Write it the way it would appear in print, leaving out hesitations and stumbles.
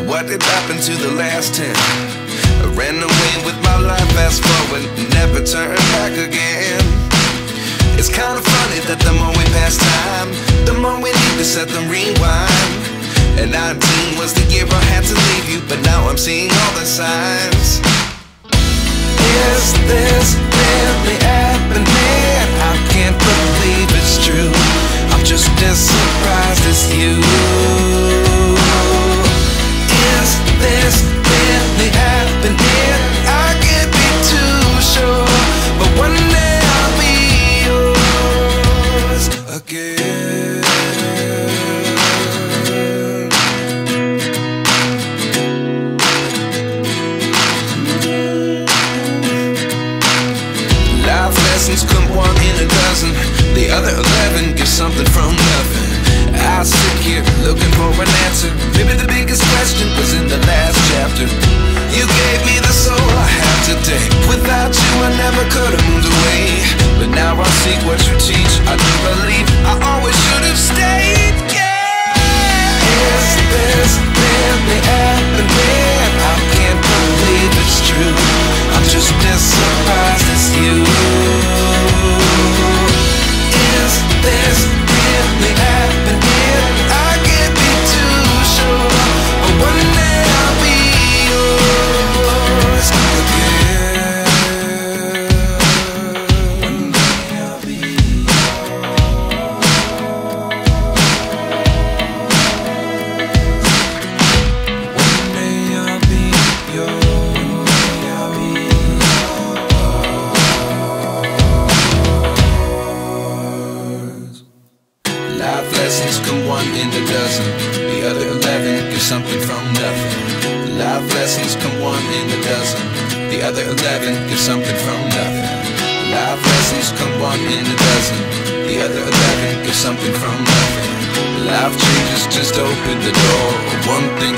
what did happen to the last 10? I ran away with my life, fast forward, never turn back again. It's kinda funny that the more we pass time, the more we need to set the rewind. And 19 was the year I had to leave you, but now I'm seeing all the signs. Is this really happening? I can't believe it's true. I'm just as surprised as you. Is this really happening? I can't be too sure, but one day I'll be yours again. Life lessons come one in a dozen. The other 11 get something from nothing. I sit here looking for an answer. Maybe the biggest question was in the last chapter. You gave me the soul I have today. Without you I never could have moved away. But now I see what you teach. I do believe I always should have stayed. Yeah. Is this really happening? I can't believe it's true. I'm just as surprised as you. Is this really happening? I can't be too sure, but one day I'll be yours again. One day I'll be yours. One day I'll be yours. Life lessons come one in a dozen. The other 11 get something from nothing. Life lessons come one in a dozen. The other 11 get something from nothing. Life lessons come one in a dozen. The other 11 get something from nothing. Life changes just open the door. One thing